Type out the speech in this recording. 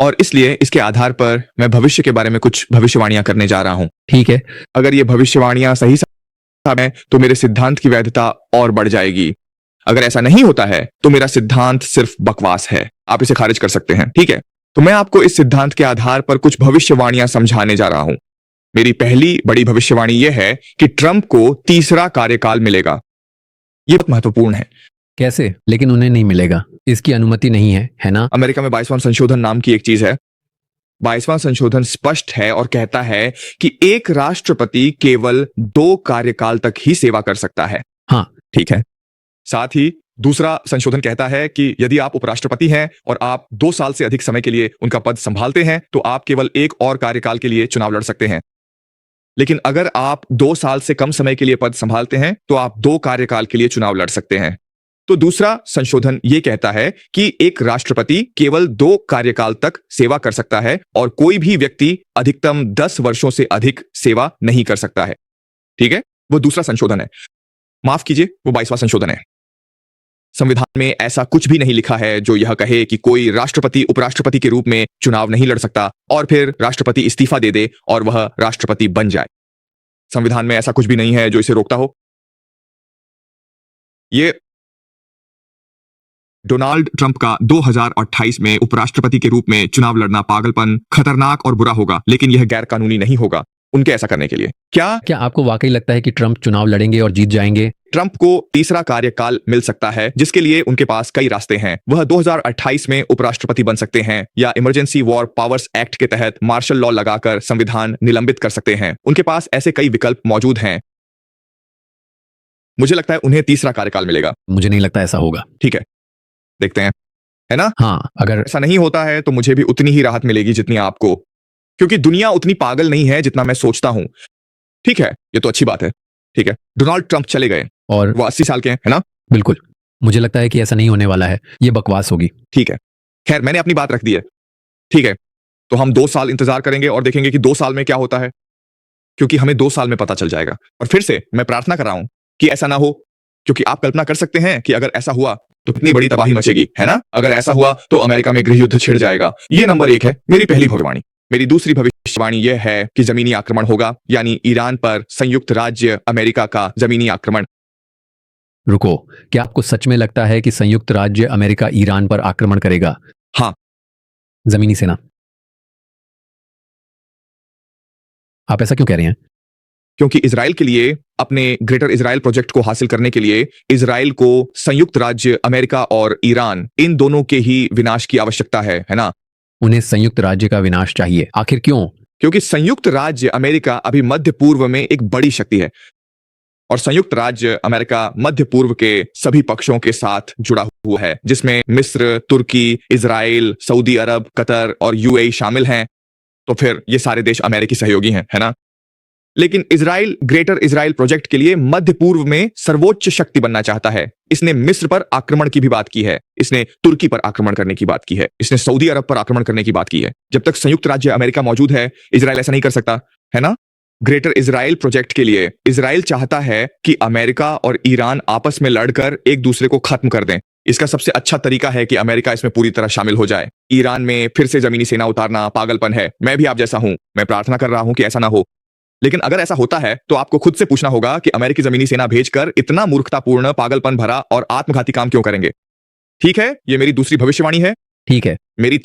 और इसलिए इसके आधार पर मैं भविष्य के बारे में कुछ भविष्यवाणियां करने जा रहा हूं। ठीक है। अगर ये भविष्यवाणियां सही है तो मेरे सिद्धांत की वैधता और बढ़ जाएगी। अगर ऐसा नहीं होता है तो मेरा सिद्धांत सिर्फ बकवास है, आप इसे खारिज कर सकते हैं। ठीक है, तो मैं आपको इस सिद्धांत के आधार पर कुछ भविष्यवाणियां समझाने जा रहा हूं। मेरी पहली बड़ी भविष्यवाणी यह है कि ट्रंप को तीसरा कार्यकाल मिलेगा। यह बहुत महत्वपूर्ण है। कैसे? लेकिन उन्हें नहीं मिलेगा, इसकी अनुमति नहीं है, है ना? अमेरिका में 22वां संशोधन नाम की एक चीज है। 22वां संशोधन स्पष्ट है और कहता है कि एक राष्ट्रपति केवल 2 कार्यकाल तक ही सेवा कर सकता है। हाँ, ठीक है। साथ ही दूसरा संशोधन कहता है कि यदि आप उपराष्ट्रपति हैं और आप 2 साल से अधिक समय के लिए उनका पद संभालते हैं तो आप केवल एक और कार्यकाल के लिए चुनाव लड़ सकते हैं। लेकिन अगर आप 2 साल से कम समय के लिए पद संभालते हैं तो आप 2 कार्यकाल के लिए चुनाव लड़ सकते हैं। तो दूसरा संशोधन यह कहता है कि एक राष्ट्रपति केवल 2 कार्यकाल तक सेवा कर सकता है और कोई भी व्यक्ति अधिकतम 10 वर्षों से अधिक सेवा नहीं कर सकता है। ठीक है, वो दूसरा संशोधन है। माफ कीजिए, वो 22वां संशोधन है। संविधान में ऐसा कुछ भी नहीं लिखा है जो यह कहे कि कोई राष्ट्रपति उपराष्ट्रपति के रूप में चुनाव नहीं लड़ सकता और फिर राष्ट्रपति इस्तीफा दे दे और वह राष्ट्रपति बन जाए। संविधान में ऐसा कुछ भी नहीं है जो इसे रोकता हो। ये डोनाल्ड ट्रंप का 2028 में उपराष्ट्रपति के रूप में चुनाव लड़ना पागलपन, खतरनाक और बुरा होगा, लेकिन यह गैर कानूनी नहीं होगा उनके ऐसा करने के लिए। क्या आपको वाकई लगता है कि ट्रंप चुनाव लड़ेंगे और जीत जाएंगे? ट्रंप को तीसरा कार्यकाल मिल सकता है, जिसके लिए उनके पास कई रास्ते हैं। वह 2028 में उपराष्ट्रपति बन सकते हैं या इमरजेंसी वॉर पावर्स एक्ट के तहत मार्शल लॉ लगाकर संविधान निलंबित कर सकते हैं। उनके पास ऐसे कई विकल्प मौजूद हैं। मुझे लगता है उन्हें तीसरा कार्यकाल मिलेगा। मुझे नहीं लगता ऐसा होगा। ठीक है, देखते हैं, है ना? हाँ, अगर ऐसा नहीं होता है तो मुझे भी उतनी ही राहत मिलेगी जितनी आपको, क्योंकि दुनिया उतनी पागल नहीं है जितना मैं सोचता हूं। ठीक है, ये तो अच्छी बात है। ठीक है, डोनाल्ड ट्रंप चले गए और वो 80 साल के हैं, है ना? बिल्कुल, मुझे लगता है कि ऐसा नहीं होने वाला है, ये बकवास होगी। ठीक है, खैर मैंने अपनी बात रख दी है। ठीक है, तो हम 2 साल इंतजार करेंगे और देखेंगे कि 2 साल में क्या होता है, क्योंकि हमें 2 साल में पता चल जाएगा। और फिर से मैं प्रार्थना कर रहा हूं कि ऐसा ना हो, क्योंकि आप कल्पना कर सकते हैं कि अगर ऐसा हुआ तो कितनी बड़ी तबाही मचेगी, है ना? अगर ऐसा हुआ तो अमेरिका में गृह युद्ध छिड़ जाएगा। ये नंबर 1 है, मेरी पहली भविष्यवाणी। मेरी दूसरी भविष्यवाणी यह है कि जमीनी आक्रमण होगा, यानी ईरान पर संयुक्त राज्य अमेरिका का जमीनी आक्रमण। रुको, क्या आपको सच में लगता है कि संयुक्त राज्य अमेरिका ईरान पर आक्रमण करेगा? हाँ। जमीनी सेना। आप ऐसा क्यों कह रहे हैं? क्योंकि इजराइल के लिए अपने ग्रेटर इजराइल प्रोजेक्ट को हासिल करने के लिए इजराइल को संयुक्त राज्य अमेरिका और ईरान इन दोनों के ही विनाश की आवश्यकता है ना? उन्हें संयुक्त राज्य का विनाश चाहिए। आखिर क्यों? क्योंकि संयुक्त राज्य अमेरिका अभी मध्य पूर्व में एक बड़ी शक्ति है और संयुक्त राज्य अमेरिका मध्य पूर्व के सभी पक्षों के साथ जुड़ा हुआ है, जिसमें मिस्र, तुर्की, इजराइल, सऊदी अरब, कतर और यूएई शामिल हैं। तो फिर ये सारे देश अमेरिकी सहयोगी हैं, है ना? लेकिन इजराइल ग्रेटर इजराइल प्रोजेक्ट के लिए मध्य पूर्व में सर्वोच्च शक्ति बनना चाहता है। इसने मिस्र पर आक्रमण की भी बात की है, इसने तुर्की पर आक्रमण करने की बात की है, इसने सऊदी अरब पर आक्रमण करने की बात की है। जब तक संयुक्त राज्य अमेरिका मौजूद है, इजराइल ऐसा नहीं कर सकता, है ना? ग्रेटर इजराइल प्रोजेक्ट के लिए इजराइल चाहता है कि अमेरिका और ईरान आपस में लड़कर एक दूसरे को खत्म कर दें। इसका सबसे अच्छा तरीका है कि अमेरिका इसमें पूरी तरह शामिल हो जाए। ईरान में फिर से जमीनी सेना उतारना पागलपन है। मैं भी आप जैसा हूं, मैं प्रार्थना कर रहा हूं कि ऐसा ना हो। लेकिन अगर ऐसा होता है तो आपको खुद से पूछना होगा कि अमेरिकी जमीनी सेना भेजकर इतना मूर्खतापूर्ण, पागलपन भरा और आत्मघाती काम क्यों करेंगे? ठीक है, ये मेरी दूसरी भविष्यवाणी है। ठीक है, मेरी